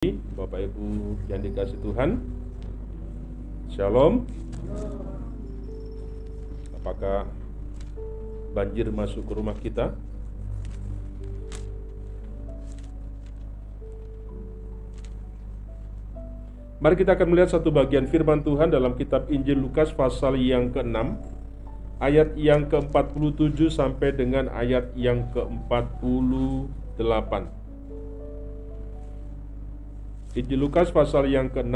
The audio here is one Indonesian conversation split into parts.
Bapak Ibu yang dikasih Tuhan, Shalom. Apakah banjir masuk ke rumah kita? Mari kita akan melihat satu bagian firman Tuhan dalam kitab Injil Lukas pasal yang ke-6, ayat yang ke-47 sampai dengan ayat yang ke-48. Injil Lukas pasal yang ke-6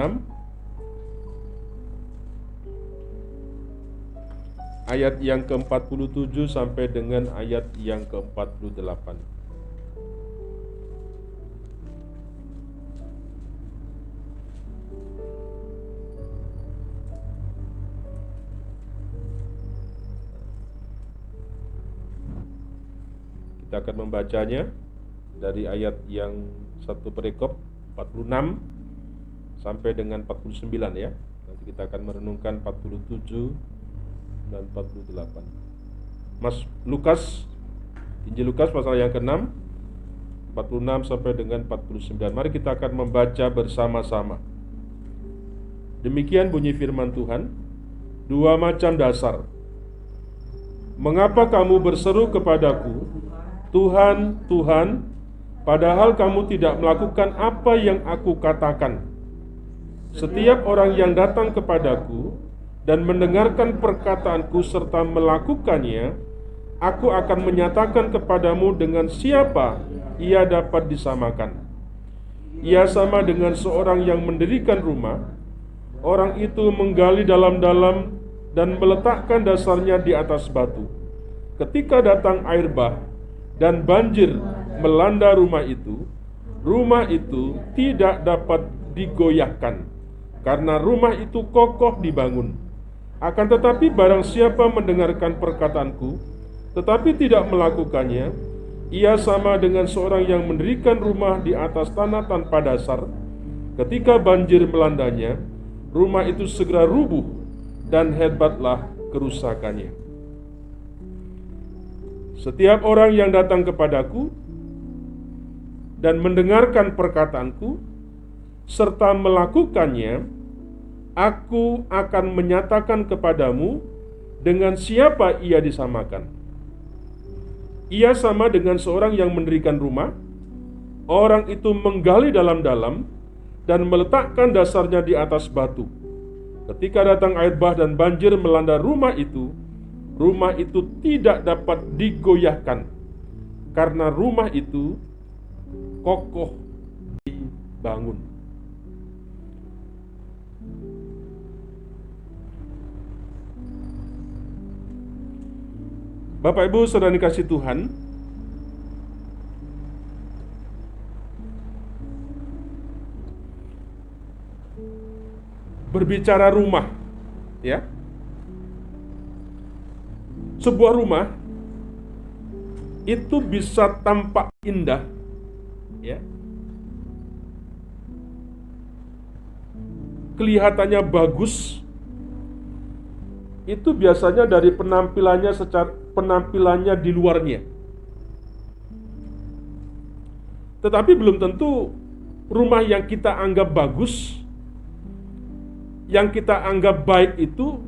ayat yang ke-47 sampai dengan ayat yang ke-48. Kita akan membacanya dari ayat yang satu perikop 46 sampai dengan 49 ya. Nanti kita akan merenungkan 47 dan 48. Injil Lukas pasal yang ke-6 46 sampai dengan 49. Mari kita akan membaca bersama-sama. Demikian bunyi firman Tuhan. Dua macam dasar. Mengapa kamu berseru kepadaku, Tuhan, Tuhan, padahal kamu tidak melakukan apa yang aku katakan? Setiap orang yang datang kepadaku dan mendengarkan perkataanku serta melakukannya, aku akan menyatakan kepadamu dengan siapa ia dapat disamakan. Ia sama dengan seorang yang mendirikan rumah. Orang itu menggali dalam-dalam dan meletakkan dasarnya di atas batu. Ketika datang air bah dan banjir melanda rumah itu tidak dapat digoyahkan, karena rumah itu kokoh dibangun. Akan tetapi barang siapa mendengarkan perkataanku, tetapi tidak melakukannya, ia sama dengan seorang yang mendirikan rumah di atas tanah tanpa dasar. Ketika banjir melandanya, rumah itu segera rubuh, dan hebatlah kerusakannya. Setiap orang yang datang kepadaku dan mendengarkan perkataanku serta melakukannya, aku akan menyatakan kepadamu dengan siapa ia disamakan. Ia sama dengan seorang yang mendirikan rumah. Orang itu menggali dalam-dalam dan meletakkan dasarnya di atas batu. Ketika datang air bah dan banjir melanda rumah itu tidak dapat digoyahkan, karena rumah itu kokoh dibangun. Bapak Ibu saudara dikasih Tuhan, berbicara rumah, ya. Sebuah rumah itu bisa tampak indah, ya. Kelihatannya bagus. Itu biasanya dari penampilannya di luarnya. Tetapi belum tentu rumah yang kita anggap bagus, yang kita anggap baik itu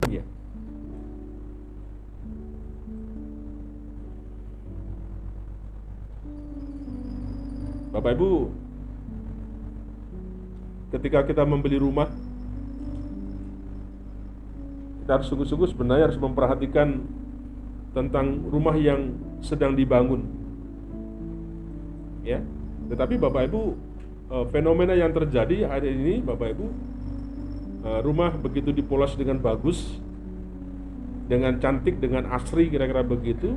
ya. Bapak Ibu, ketika kita membeli rumah, kita harus sungguh-sungguh sebenarnya harus memperhatikan tentang rumah yang sedang dibangun, ya. Tetapi Bapak Ibu, fenomena yang terjadi hari ini, Bapak Ibu, rumah begitu dipoles dengan bagus, dengan cantik, dengan asri, kira-kira begitu,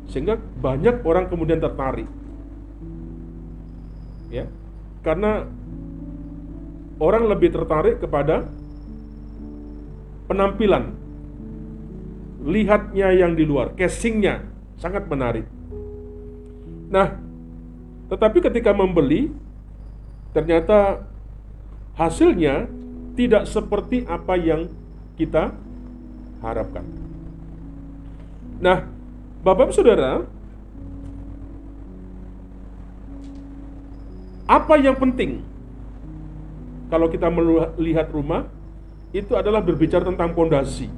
sehingga banyak orang kemudian tertarik, ya, karena orang lebih tertarik kepada penampilan, lihatnya yang di luar, casingnya sangat menarik. Nah, tetapi ketika membeli, ternyata hasilnya tidak seperti apa yang kita harapkan. Nah, Bapak Ibu Saudara, apa yang penting kalau kita melihat rumah itu adalah berbicara tentang pondasi.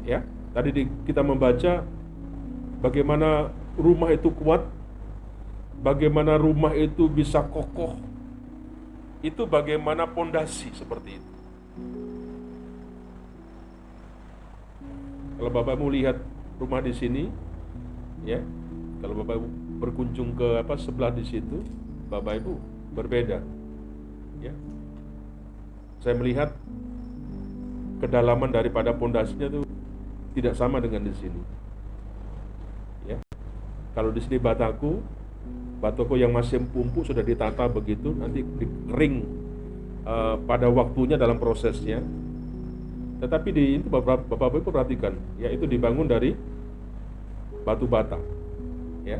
Ya, tadi kita membaca bagaimana rumah itu kuat, bagaimana rumah itu bisa kokoh. Itu bagaimana pondasi seperti itu. Kalau Bapak mau lihat rumah di sini, ya, kalau Bapak Ibu berkunjung ke sebelah di situ, Bapak Ibu berbeda. Ya, saya melihat kedalaman daripada pondasinya itu tidak sama dengan di sini. Ya, kalau di sini bataku yang masih empuk sudah ditata begitu, nanti kering pada waktunya dalam prosesnya. Tetapi di itu Bapak Ibu perhatikan, ya, itu dibangun dari batu bata. Ya,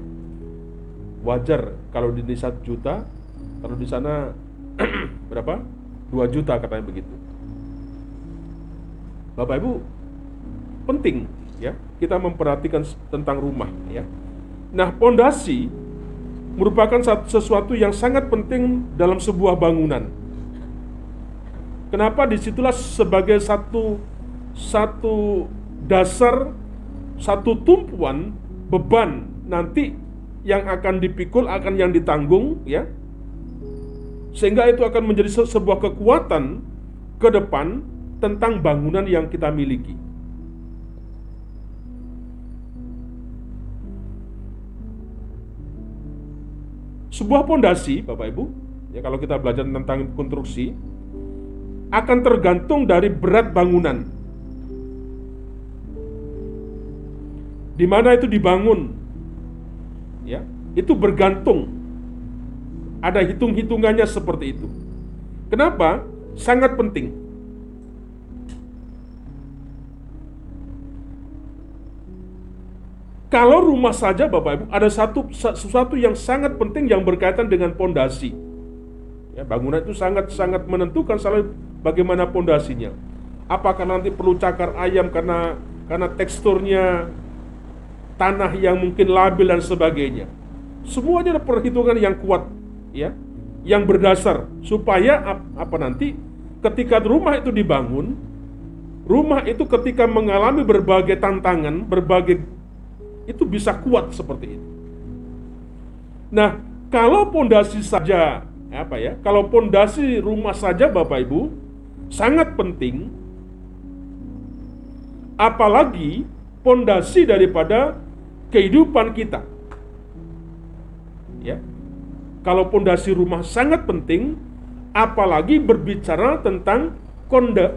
wajar kalau di 1 juta, kalau di sana berapa? 2 juta katanya begitu. Bapak Ibu, penting ya kita memperhatikan tentang rumah ya. Nah, pondasi merupakan sesuatu yang sangat penting dalam sebuah bangunan. Kenapa? Disitulah sebagai satu dasar, satu tumpuan beban nanti yang akan dipikul, akan yang ditanggung ya. Sehingga itu akan menjadi sebuah kekuatan ke depan tentang bangunan yang kita miliki. Sebuah pondasi, Bapak Ibu, ya, kalau kita belajar tentang konstruksi, akan tergantung dari berat bangunan. Di mana itu dibangun, ya, itu bergantung. Ada hitung-hitungannya seperti itu. Kenapa? Sangat penting. Kalau rumah saja, Bapak Ibu, ada sesuatu yang sangat penting yang berkaitan dengan pondasi. Ya, bangunan itu sangat menentukan selalu bagaimana pondasinya. Apakah nanti perlu cakar ayam karena teksturnya tanah yang mungkin labil dan sebagainya. Semuanya ada perhitungan yang kuat, ya, yang berdasar supaya nanti ketika rumah itu dibangun, rumah itu ketika mengalami berbagai tantangan, itu bisa kuat seperti itu. Nah, kalau pondasi saja kalau pondasi rumah saja, Bapak Ibu, sangat penting, apalagi pondasi daripada kehidupan kita. Ya. Kalau pondasi rumah sangat penting, apalagi berbicara tentang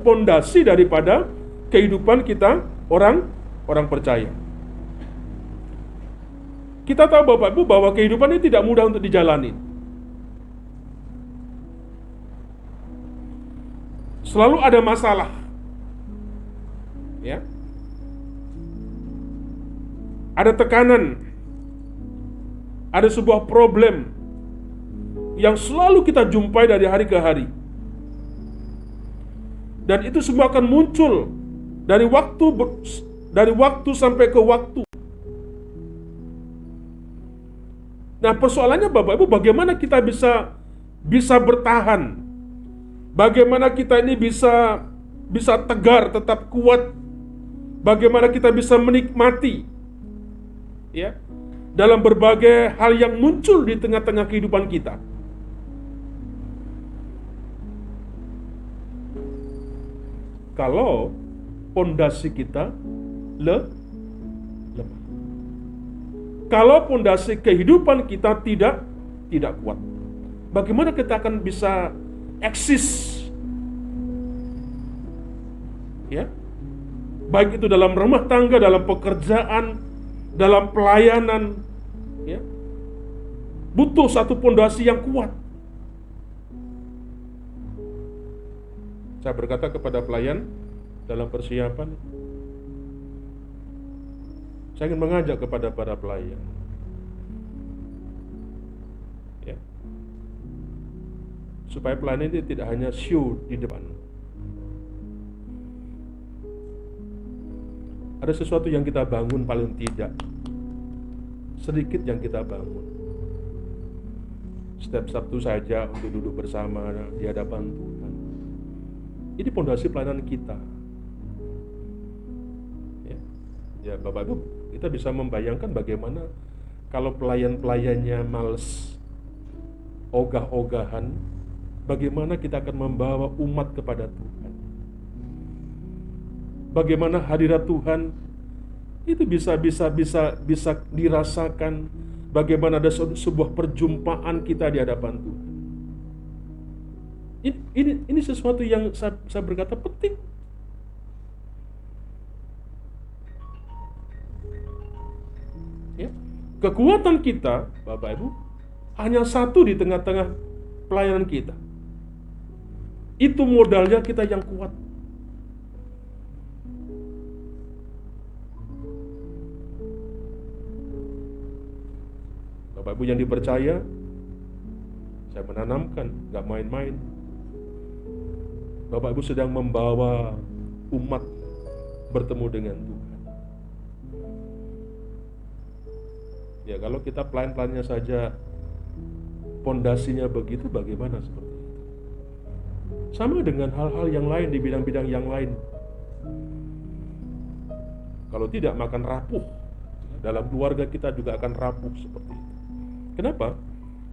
pondasi daripada kehidupan kita orang percaya. Kita tahu, Bapak Ibu, bahwa kehidupan ini tidak mudah untuk dijalani. Selalu ada masalah. Ya. Ada tekanan. Ada sebuah problem yang selalu kita jumpai dari hari ke hari. Dan itu semua akan muncul dari waktu sampai ke waktu. Nah, persoalannya, Bapak Ibu, bagaimana kita bisa bertahan? Bagaimana kita ini bisa tegar, tetap kuat? Bagaimana kita bisa menikmati, ya, dalam berbagai hal yang muncul di tengah-tengah kehidupan kita? Kalau pondasi kita lemah. Kalau pondasi kehidupan kita tidak kuat, bagaimana kita akan bisa eksis? Ya. Baik itu dalam rumah tangga, dalam pekerjaan, dalam pelayanan, ya. Butuh satu pondasi yang kuat. Saya berkata kepada pelayan dalam persiapan, saya ingin mengajak kepada para pelayan, ya, supaya pelayan ini tidak hanya show di depan, Ada sesuatu yang kita bangun paling tidak. Sedikit yang kita bangun. Setiap Sabtu saja untuk duduk bersama di hadapan Tuhan. Ini pondasi pelayanan kita. Ya, Bapak Ibu, kita bisa membayangkan bagaimana kalau pelayan-pelayannya males, ogah-ogahan, bagaimana kita akan membawa umat kepada Tuhan. Bagaimana hadirat Tuhan itu bisa dirasakan, bagaimana ada sebuah perjumpaan kita di hadapan Tuhan. Ini sesuatu yang saya berkata penting. Ya. Kekuatan kita, Bapak Ibu, hanya satu di tengah-tengah pelayanan kita. Itu modalnya kita yang kuat. Bapak Ibu yang dipercaya, saya menanamkan, gak main-main. Bapak Ibu sedang membawa umat bertemu dengan Tuhan. Ya, kalau kita pelan-pelannya saja pondasinya begitu, bagaimana seperti itu? Sama dengan hal-hal yang lain di bidang-bidang yang lain. Kalau tidak, makan rapuh. Dalam keluarga kita juga akan rapuh seperti itu. Kenapa?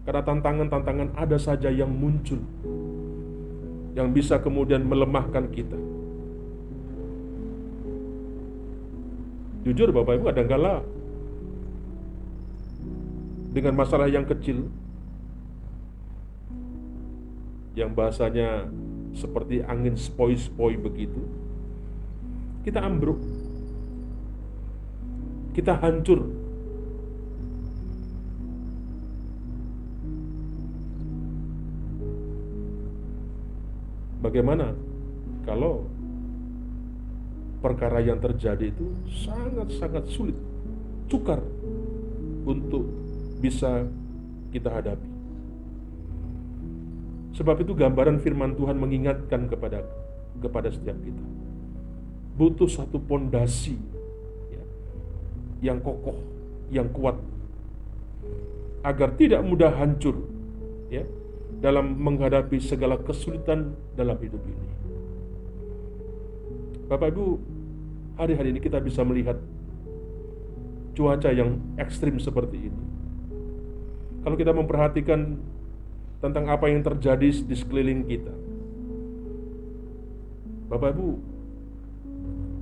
Karena tantangan-tantangan ada saja yang muncul, yang bisa kemudian melemahkan kita. Jujur Bapak Ibu, kadang-kala dengan masalah yang kecil, yang bahasanya seperti angin sepoi-sepoi begitu, kita ambruk, kita hancur. Bagaimana kalau perkara yang terjadi itu sangat-sangat sulit, sukar untuk bisa kita hadapi. Sebab itu gambaran firman Tuhan mengingatkan kepada setiap kita. Butuh satu pondasi yang kokoh, yang kuat, agar tidak mudah hancur dalam menghadapi segala kesulitan dalam hidup ini. Bapak Ibu, hari-hari ini kita bisa melihat cuaca yang ekstrim seperti ini. Kalau kita memperhatikan tentang apa yang terjadi di sekeliling kita, Bapak Ibu,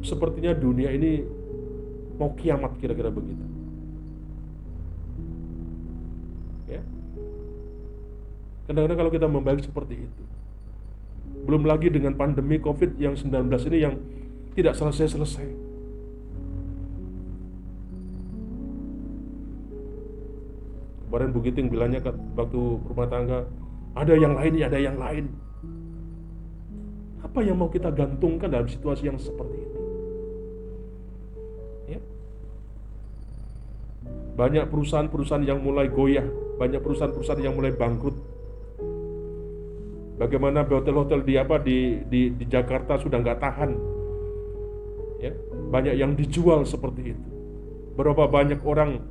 sepertinya dunia ini mau kiamat, kira-kira begitu. Ya. Kadang-kadang kalau kita membayang seperti itu, belum lagi dengan pandemi COVID-19 ini yang tidak selesai-selesai. Kemarin Bu Giting bilangnya waktu rumah tangga, ada yang lain, ada yang lain. Apa yang mau kita gantungkan dalam situasi yang seperti ini? Ya. Banyak perusahaan-perusahaan yang mulai goyah, banyak perusahaan-perusahaan yang mulai bangkrut. Bagaimana hotel-hotel di Jakarta sudah nggak tahan, ya, banyak yang dijual seperti itu. Berapa banyak orang,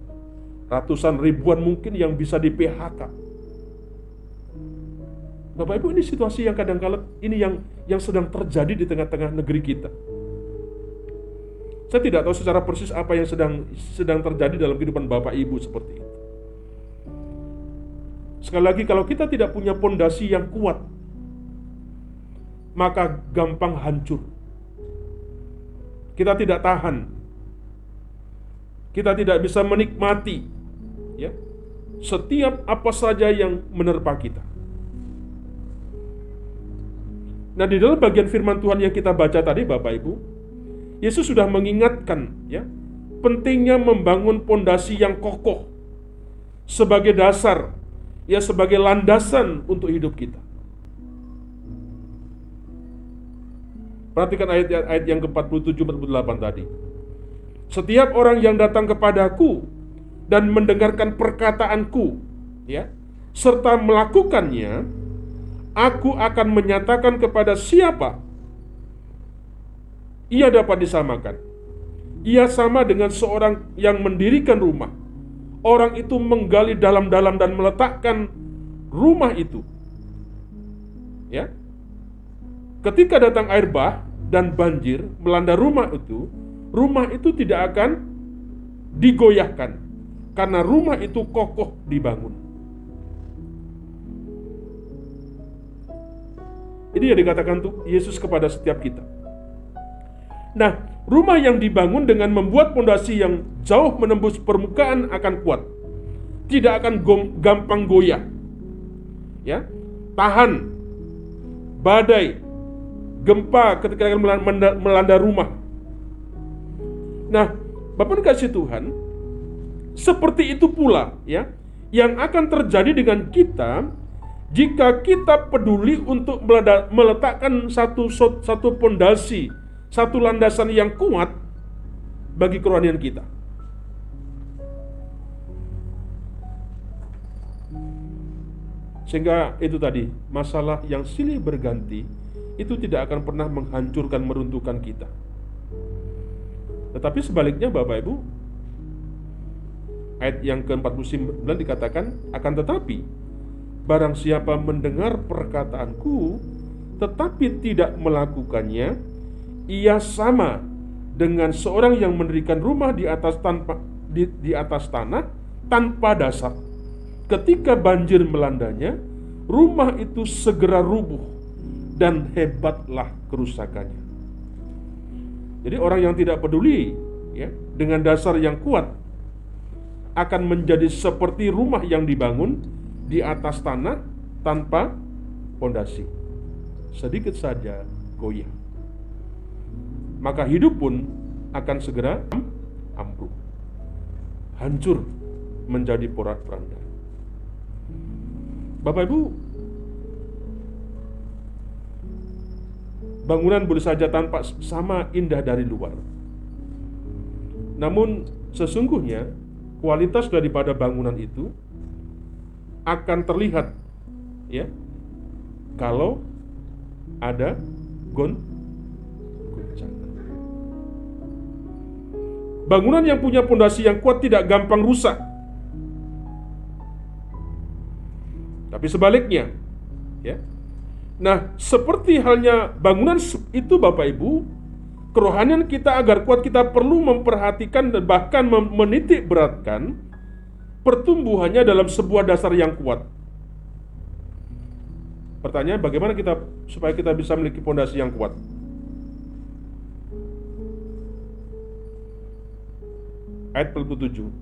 ratusan ribuan mungkin yang bisa di PHK. Bapak Ibu, ini situasi yang kadang-kala ini yang sedang terjadi di tengah-tengah negeri kita. Saya tidak tahu secara persis apa yang sedang terjadi dalam kehidupan Bapak Ibu seperti itu. Sekali lagi, kalau kita tidak punya pondasi yang kuat, maka gampang hancur. Kita tidak tahan. Kita tidak bisa menikmati setiap apa saja yang menerpa kita. Nah, di dalam bagian firman Tuhan yang kita baca tadi, Bapak Ibu, Yesus sudah mengingatkan pentingnya membangun pondasi yang kokoh sebagai dasar, sebagai landasan untuk hidup kita. Perhatikan ayat yang ke-47-48 tadi. Setiap orang yang datang kepadaku dan mendengarkan perkataanku, serta melakukannya, aku akan menyatakan kepada siapa ia dapat disamakan. Ia sama dengan seorang yang mendirikan rumah. Orang itu menggali dalam-dalam dan meletakkan rumah itu. Ya. Ketika datang air bah dan banjir melanda rumah itu tidak akan digoyahkan karena rumah itu kokoh dibangun. Ini yang dikatakan Yesus kepada setiap kita. Nah, rumah yang dibangun dengan membuat pondasi yang jauh menembus permukaan akan kuat. Tidak akan gampang goyah. Ya, tahan badai, gempa ketika melanda rumah. Nah, Bapak dikasih Tuhan, seperti itu pula ya yang akan terjadi dengan kita jika kita peduli untuk meletakkan satu pondasi, satu landasan yang kuat bagi kerohanian kita. Sehingga itu tadi, masalah yang silih berganti itu tidak akan pernah menghancurkan, meruntuhkan kita. Tetapi sebaliknya Bapak Ibu, ayat yang ke-49 dikatakan, akan tetapi barang siapa mendengar perkataanku tetapi tidak melakukannya, ia sama dengan seorang yang mendirikan rumah di atas tanah tanpa dasar. Ketika banjir melandanya, rumah itu segera rubuh dan hebatlah kerusakannya. Jadi orang yang tidak peduli ya dengan dasar yang kuat akan menjadi seperti rumah yang dibangun di atas tanah tanpa pondasi. Sedikit saja goyah, maka hidup pun akan segera ambruk, hancur menjadi porak-poranda. Bapak Ibu, bangunan boleh saja tampak sama indah dari luar, namun sesungguhnya kualitas daripada bangunan itu akan terlihat ya kalau ada goncangan. Bangunan yang punya pondasi yang kuat tidak gampang rusak. Tapi sebaliknya ya. Nah, seperti halnya bangunan itu Bapak Ibu, kerohanian kita agar kuat kita perlu memperhatikan dan bahkan menitik beratkan pertumbuhannya dalam sebuah dasar yang kuat. Pertanyaan, bagaimana supaya kita bisa memiliki pondasi yang kuat? Ayat 47.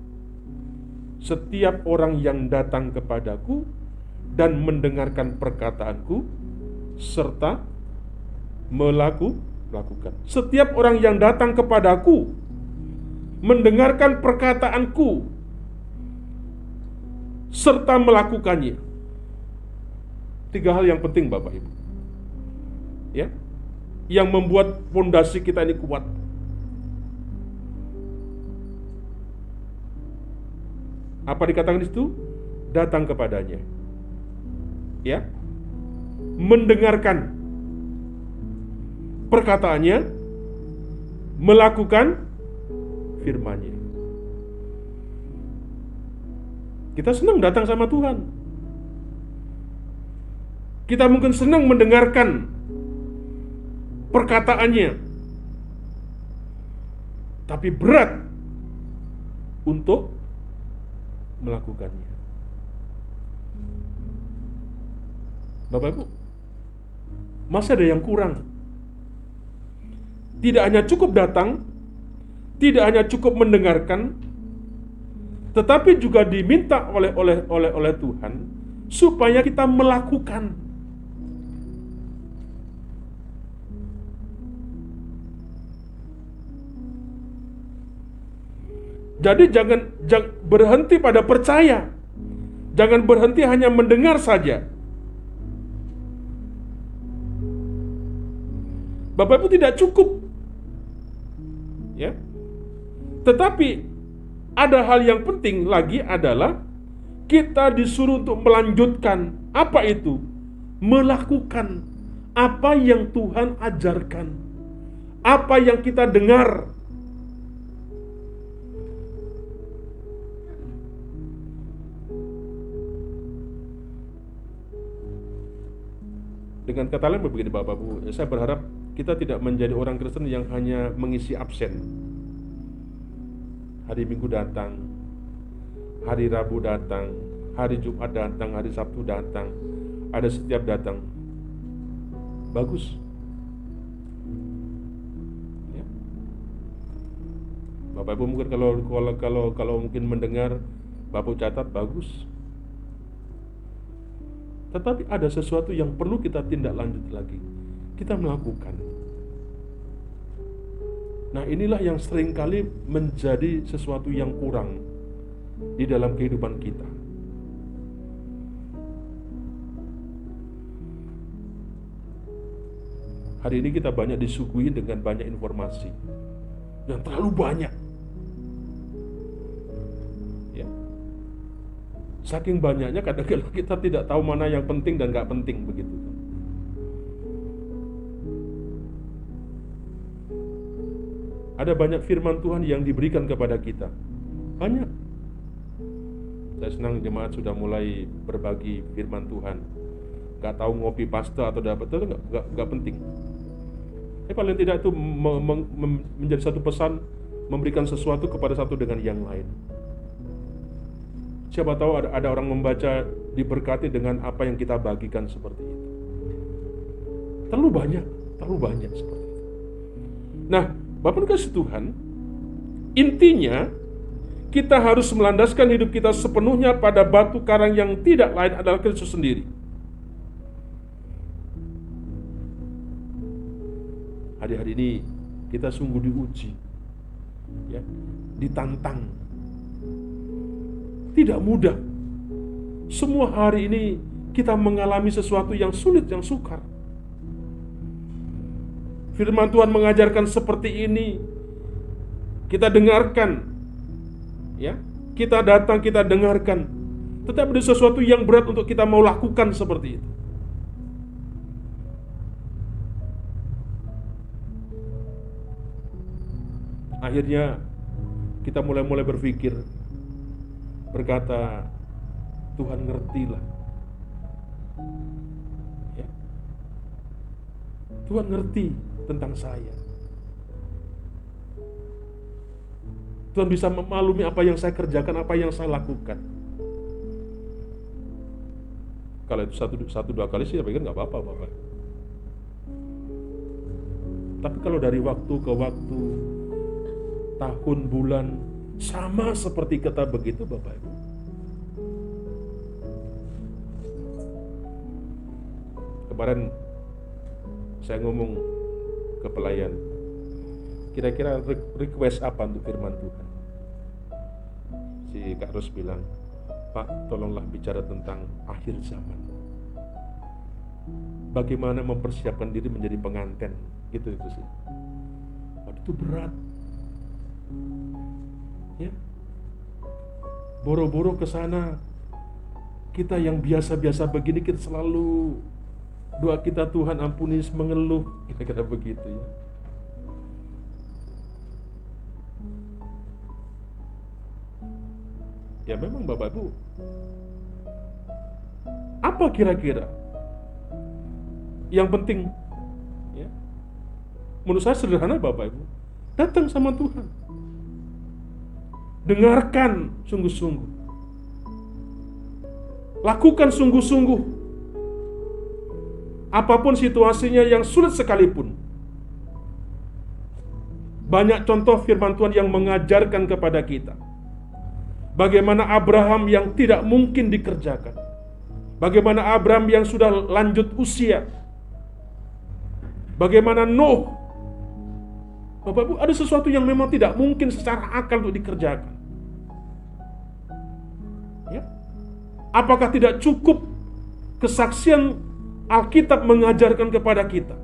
Setiap orang yang datang kepadaku dan mendengarkan perkataanku serta melakukan. Setiap orang yang datang kepadaku mendengarkan perkataanku serta melakukannya. 3 hal yang penting Bapak Ibu ya, yang membuat pondasi kita ini kuat. Apa dikatakan di situ? Datang kepadanya ya, mendengarkan perkataannya, melakukan firman-Nya. Kita senang datang sama Tuhan. Kita mungkin senang mendengarkan perkataannya, tapi berat untuk melakukannya. Bapak Ibu, masih ada yang kurang. Tidak hanya cukup datang, tidak hanya cukup mendengarkan, tetapi juga diminta oleh Tuhan supaya kita melakukan. Jadi jangan berhenti pada percaya. Jangan berhenti hanya mendengar saja. Bapak Ibu, tidak cukup. Ya. Tetapi ada hal yang penting lagi adalah kita disuruh untuk melanjutkan. Apa itu? Melakukan apa yang Tuhan ajarkan. Apa yang kita dengar. Dengan kata lain begini Bapak Ibu, saya berharap kita tidak menjadi orang Kristen yang hanya mengisi absen. Hari Minggu datang, hari Rabu datang, hari Jumat datang, hari Sabtu datang, ada setiap datang. Bagus. Ya. Bapak Ibu mungkin kalau mungkin mendengar, Bapak catat bagus. Tetapi ada sesuatu yang perlu kita tindak lanjut lagi. Kita melakukan. Nah, inilah yang seringkali menjadi sesuatu yang kurang di dalam kehidupan kita. Hari ini kita banyak disuguhi dengan banyak informasi yang terlalu banyak. Ya. Saking banyaknya kadang-kadang kita tidak tahu mana yang penting dan nggak penting begitu. Ada banyak firman Tuhan yang diberikan kepada kita. Banyak. Saya senang jemaat sudah mulai berbagi firman Tuhan. Gak tahu ngopi pasta atau dapat itu gak penting. Paling tidak itu menjadi satu pesan, memberikan sesuatu kepada satu dengan yang lain. Siapa tahu ada orang membaca diberkati dengan apa yang kita bagikan seperti itu. Terlalu banyak seperti itu. Nah, Bapak kasih Tuhan, intinya kita harus melandaskan hidup kita sepenuhnya pada batu karang yang tidak lain adalah Kristus sendiri. Hari-hari ini kita sungguh diuji, ya, ditantang. Tidak mudah. Semua hari ini kita mengalami sesuatu yang sulit, yang sukar. Firman Tuhan mengajarkan seperti ini. Kita dengarkan, ya, kita datang, kita dengarkan. Tetapi ada sesuatu yang berat untuk kita mau lakukan seperti itu. Akhirnya kita mulai berpikir, berkata, Tuhan ngertilah. Ya. Tuhan ngerti tentang saya. Tuhan bisa memaklumi apa yang saya kerjakan, apa yang saya lakukan. Kalau itu satu dua kali sih saya pikir nggak apa-apa, Bapak. Tapi kalau dari waktu ke waktu, tahun, bulan, sama seperti kata begitu, Bapak Ibu. Kemarin saya ngomong ke pelayan, kira-kira request apa untuk firman Tuhan? Si Kak Ros bilang, Pak, tolonglah bicara tentang akhir zaman. Bagaimana mempersiapkan diri menjadi pengantin, gitu sih. Waduh, itu berat. Ya, boro-boro ke sana. Kita yang biasa-biasa begini, kita selalu doa kita, Tuhan ampuni, mengeluh, kira-kira begitu ya. Ya memang Bapak Ibu, apa kira-kira yang penting? Ya, menurut saya sederhana Bapak Ibu, datang sama Tuhan, dengarkan sungguh-sungguh, lakukan sungguh-sungguh. Apapun situasinya yang sulit sekalipun. Banyak contoh firman Tuhan yang mengajarkan kepada kita bagaimana Abraham yang tidak mungkin dikerjakan, bagaimana Abraham yang sudah lanjut usia, bagaimana Nuh. Bapak Ibu, ada sesuatu yang memang tidak mungkin secara akal untuk dikerjakan. Ya. Apakah tidak cukup kesaksian Alkitab mengajarkan kepada kita?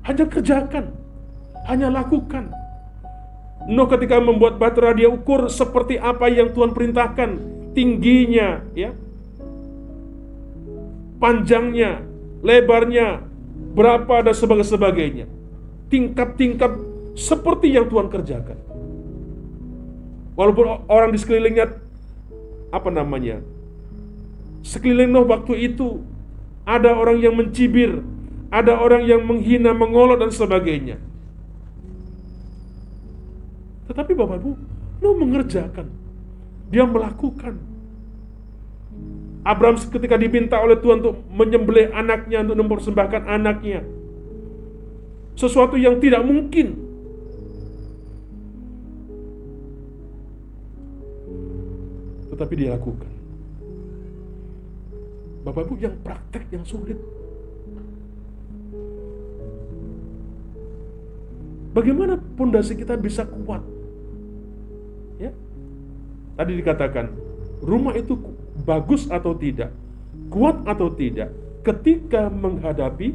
Hanya kerjakan, hanya lakukan. Nuh ketika membuat batu dia ukur seperti apa yang Tuhan perintahkan, tingginya, ya, panjangnya, lebarnya, berapa dan sebagainya. Tingkap-tingkap seperti yang Tuhan kerjakan. Walaupun orang di sekelilingnya Sekeliling Nuh waktu itu ada orang yang mencibir, ada orang yang menghina, mengolok dan sebagainya. Tetapi Bapak Ibu, Nuh mengerjakan, dia melakukan. Abraham ketika diminta oleh Tuhan untuk menyembelih anaknya, untuk mempersembahkan anaknya, sesuatu yang tidak mungkin. Tetapi dia lakukan. Bapak Ibu, yang praktek, yang sulit. Bagaimana pondasi kita bisa kuat? Ya. Tadi dikatakan, rumah itu bagus atau tidak, kuat atau tidak, ketika menghadapi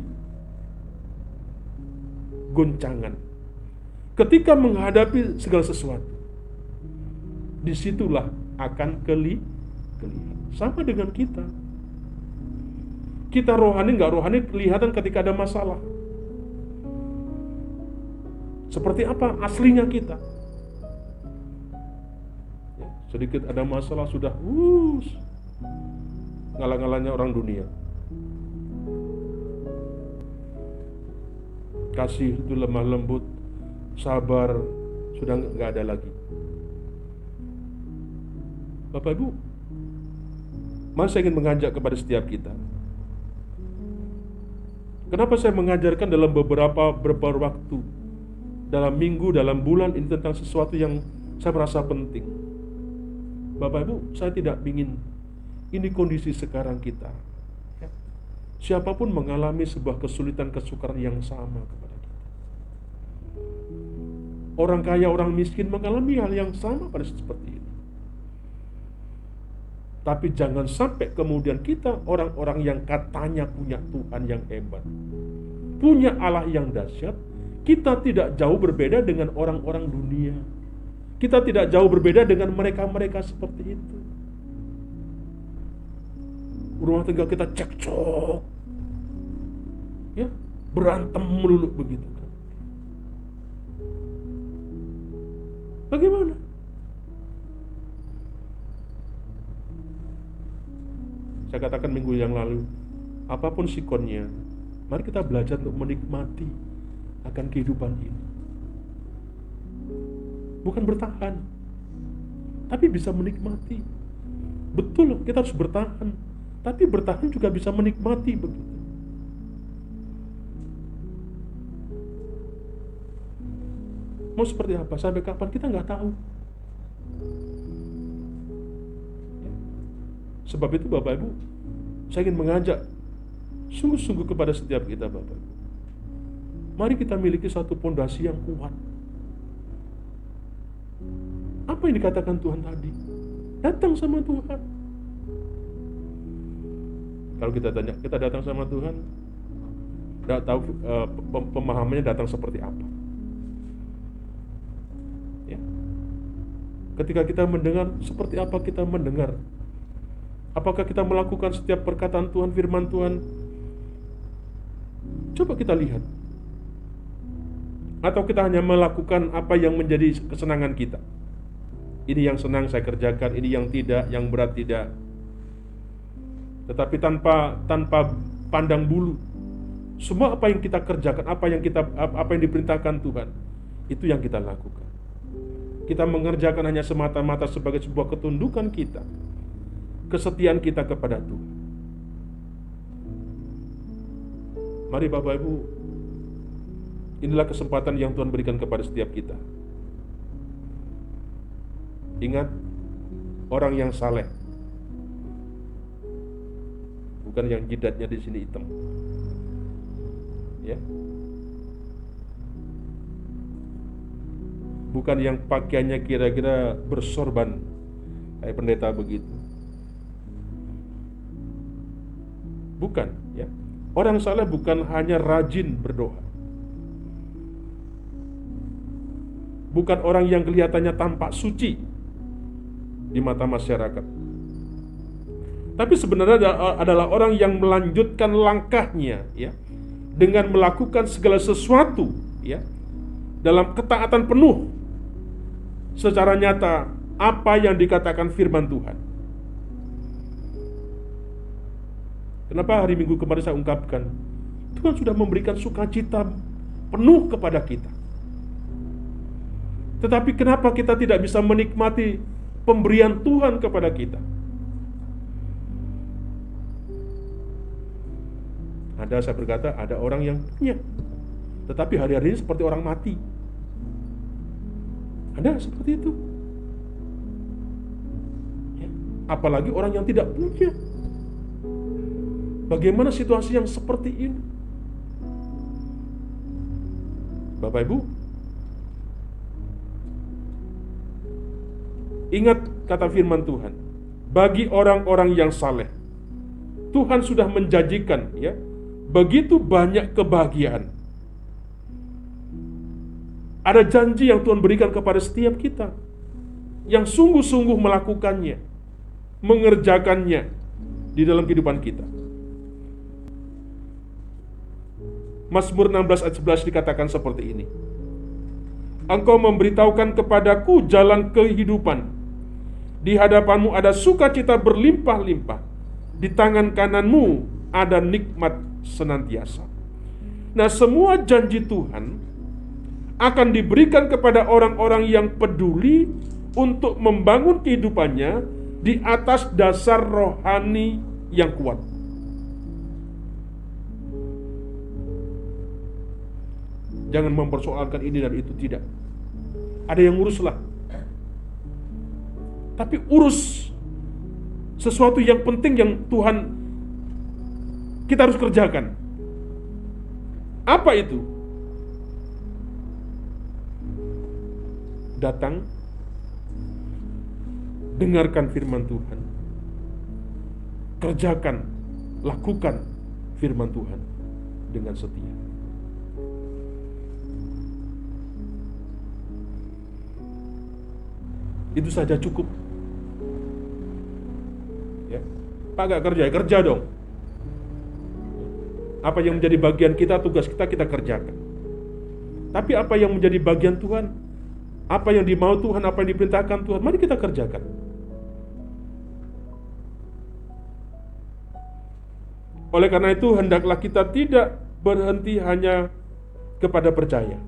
goncangan, ketika menghadapi segala sesuatu. Disitulah akan kelihatan. Sama dengan kita. Kita rohani nggak rohani kelihatan ketika ada masalah. Seperti apa aslinya kita? Ya, sedikit ada masalah sudah ngalah-ngalahnya orang dunia. Kasih itu lemah lembut, sabar sudah nggak ada lagi. Bapak Ibu, saya ingin mengajak kepada setiap kita. Kenapa saya mengajarkan dalam beberapa waktu, dalam minggu, dalam bulan ini tentang sesuatu yang saya merasa penting. Bapak Ibu, saya tidak ingin ini kondisi sekarang kita. Ya. Siapapun mengalami sebuah kesulitan, kesukaran yang sama kepada kita. Orang kaya, orang miskin mengalami hal yang sama pada seperti ini. Tapi jangan sampai kemudian kita orang-orang yang katanya punya Tuhan yang hebat, punya Allah yang dahsyat, kita tidak jauh berbeda dengan orang-orang dunia. Kita tidak jauh berbeda dengan mereka-mereka seperti itu. Rumah tangga kita cekcok, ya, berantem melulu begitu kan. Bagaimana? Saya katakan minggu yang lalu, apapun sikonnya, mari kita belajar untuk menikmati akan kehidupan ini. Bukan bertahan, tapi bisa menikmati. Betul, kita harus bertahan, tapi bertahan juga bisa menikmati begitu. Mau seperti apa, sampai kapan kita nggak tahu. Sebab itu Bapak Ibu, saya ingin mengajak sungguh-sungguh kepada setiap kita Bapak Ibu. Mari kita miliki satu pondasi yang kuat. Apa yang dikatakan Tuhan tadi? Datang sama Tuhan. Kalau kita tanya, kita datang sama Tuhan, tidak tahu pemahamannya datang seperti apa. Ya. Ketika kita mendengar, seperti apa kita mendengar? Apakah kita melakukan setiap perkataan Tuhan, firman Tuhan? Coba kita lihat. Atau kita hanya melakukan apa yang menjadi kesenangan kita. Ini yang senang saya kerjakan, ini yang tidak, yang berat tidak. Tetapi tanpa pandang bulu. Semua apa yang kita kerjakan, apa yang diperintahkan Tuhan, itu yang kita lakukan. Kita mengerjakan hanya semata-mata sebagai sebuah ketundukan kita, kesetiaan kita kepada Tuhan. Mari Bapak Ibu, inilah kesempatan yang Tuhan berikan kepada setiap kita. Ingat, orang yang saleh, bukan yang jidatnya di sini hitam. Ya. Bukan yang pakaiannya kira-kira bersorban kayak pendeta begitu. Bukan, ya. Orang saleh bukan hanya rajin berdoa. Bukan orang yang kelihatannya tampak suci di mata masyarakat. Tapi sebenarnya adalah orang yang melanjutkan langkahnya, ya, dengan melakukan segala sesuatu, ya, dalam ketaatan penuh secara nyata apa yang dikatakan firman Tuhan. Kenapa hari Minggu kemarin saya ungkapkan, Tuhan sudah memberikan sukacita penuh kepada kita. Tetapi kenapa kita tidak bisa menikmati pemberian Tuhan kepada kita? Saya berkata, ada orang yang punya, tetapi hari-hari ini seperti orang mati. Ada seperti itu. Ya. Apalagi orang yang tidak punya. Bagaimana situasi yang seperti ini? Bapak Ibu, ingat kata firman Tuhan, bagi orang-orang yang saleh, Tuhan sudah menjanjikan, ya, begitu banyak kebahagiaan. Ada janji yang Tuhan berikan kepada setiap kita yang sungguh-sungguh melakukannya, mengerjakannya di dalam kehidupan kita. Mazmur 16 ayat 11 dikatakan seperti ini. Engkau memberitahukan kepadaku jalan kehidupan. Di hadapanmu ada sukacita berlimpah-limpah. Di tangan kananmu ada nikmat senantiasa. Nah, semua janji Tuhan akan diberikan kepada orang-orang yang peduli untuk membangun kehidupannya di atas dasar rohani yang kuat. Jangan mempersoalkan ini dan itu, tidak. Ada yang uruslah. Tapi urus sesuatu yang penting yang Tuhan kita harus kerjakan. Apa itu? Datang, dengarkan firman Tuhan, kerjakan, lakukan firman Tuhan dengan setia. Itu saja cukup. Ya. Pak gak kerja, ya kerja dong. Apa yang menjadi bagian kita, tugas kita, kita kerjakan. Tapi apa yang menjadi bagian Tuhan, apa yang dimau Tuhan, apa yang diperintahkan Tuhan, mari kita kerjakan. Oleh karena itu, hendaklah kita tidak berhenti hanya kepada percaya.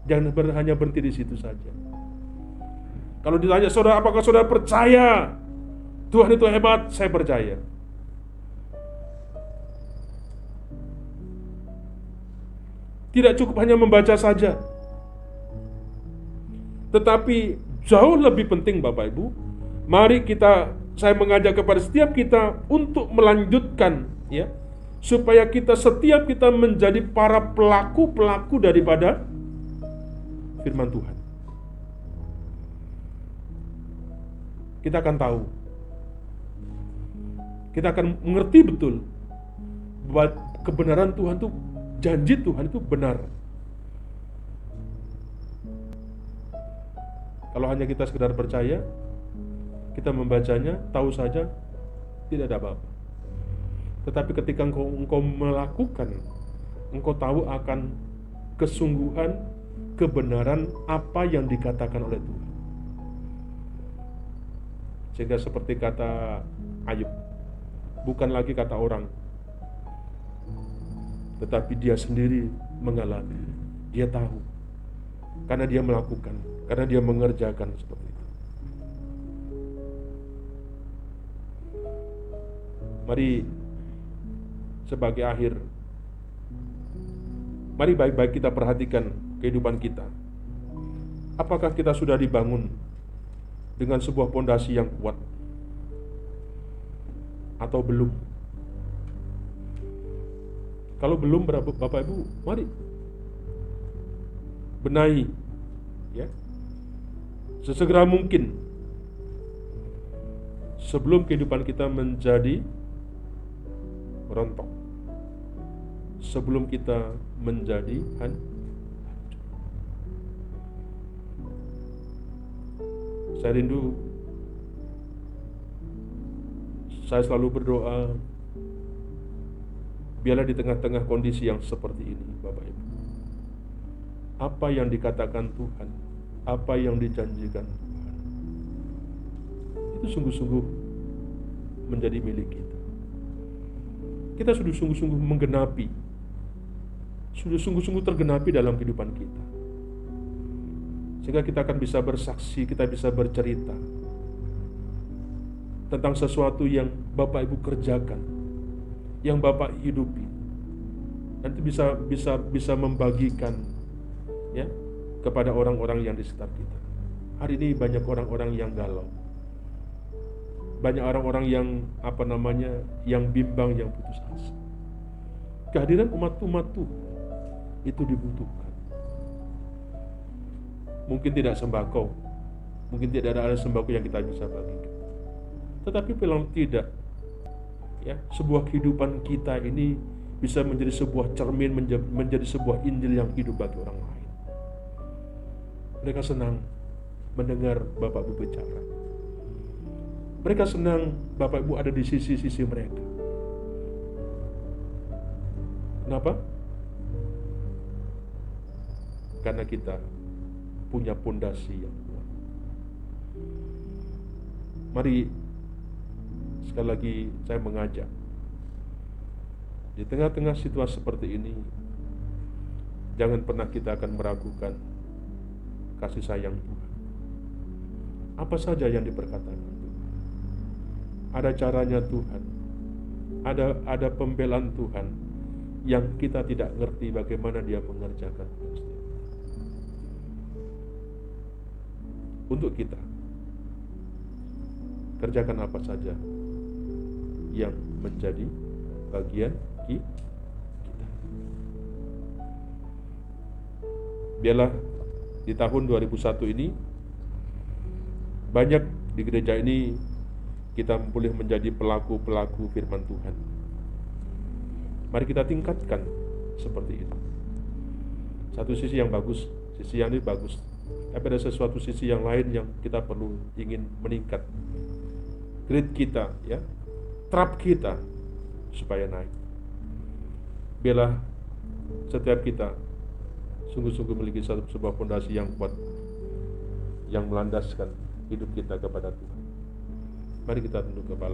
Jangan hanya berhenti di situ saja. Kalau ditanya, saudara, apakah saudara percaya Tuhan itu hebat? Saya percaya. Tidak cukup hanya membaca saja, tetapi jauh lebih penting, Bapak Ibu, mari saya mengajak kepada setiap kita untuk melanjutkan, ya, supaya setiap kita menjadi para pelaku-pelaku daripada firman Tuhan. Kita akan tahu, kita akan mengerti betul bahwa kebenaran Tuhan itu, janji Tuhan itu benar. Kalau hanya kita sekedar percaya, kita membacanya, tahu saja, tidak ada apa-apa. Tetapi ketika engkau melakukan, engkau tahu akan kesungguhan, kebenaran apa yang dikatakan oleh Tuhan. Sehingga seperti kata Ayub, bukan lagi kata orang, tetapi dia sendiri mengalami. Dia tahu, karena dia melakukan, karena dia mengerjakan seperti itu. Mari sebagai akhir, mari baik-baik kita perhatikan kehidupan kita. Apakah kita sudah dibangun dengan sebuah pondasi yang kuat atau belum? Kalau belum, Bapak Ibu, mari benahi, ya, sesegera mungkin sebelum kehidupan kita menjadi rontok, sebelum kita menjadi hancur. Saya rindu, saya selalu berdoa, biarlah di tengah-tengah kondisi yang seperti ini, Bapak Ibu, apa yang dikatakan Tuhan, apa yang dijanjikan Tuhan, itu sungguh-sungguh menjadi milik kita. kita sudah sungguh-sungguh menggenapi, sudah sungguh-sungguh tergenapi dalam kehidupan kita. Sehingga kita akan bisa bersaksi, kita bisa bercerita tentang sesuatu yang Bapak Ibu kerjakan, yang Bapak hidupi. Nanti bisa membagikan ya kepada orang-orang yang di sekitar kita. Hari ini banyak orang-orang yang galau. Banyak orang-orang yang yang bimbang, yang putus asa. Kehadiran umat-umat Tuhan itu dibutuhkan. Mungkin tidak sembako, mungkin tidak ada sembako yang kita bisa bagikan. Tetapi paling tidak, ya, sebuah kehidupan kita ini bisa menjadi sebuah cermin, menjadi sebuah Injil yang hidup bagi orang lain. Mereka senang mendengar Bapak Ibu bicara. Mereka senang Bapak Ibu ada di sisi-sisi mereka. Kenapa? Karena kita punya pondasi yang kuat. Mari sekali lagi saya mengajak, di tengah-tengah situasi seperti ini, jangan pernah kita akan meragukan kasih sayang Tuhan. Apa saja yang diperkatakan Tuhan, ada caranya Tuhan, ada pembelaan Tuhan yang kita tidak ngerti bagaimana Dia mengerjakan tugasnya. Untuk kita, kerjakan apa saja yang menjadi bagian kita. Biarlah di tahun 2001 ini, banyak di gereja ini kita boleh menjadi pelaku-pelaku firman Tuhan. Mari kita tingkatkan seperti itu. Satu sisi yang bagus, sisi yang ini bagus, tapi ada sesuatu sisi yang lain yang kita perlu ingin meningkat. Grade kita, ya, trap kita supaya naik. Biarlah setiap kita sungguh-sungguh memiliki sebuah fondasi yang kuat, yang melandaskan hidup kita kepada Tuhan. Mari kita tunduk kepala.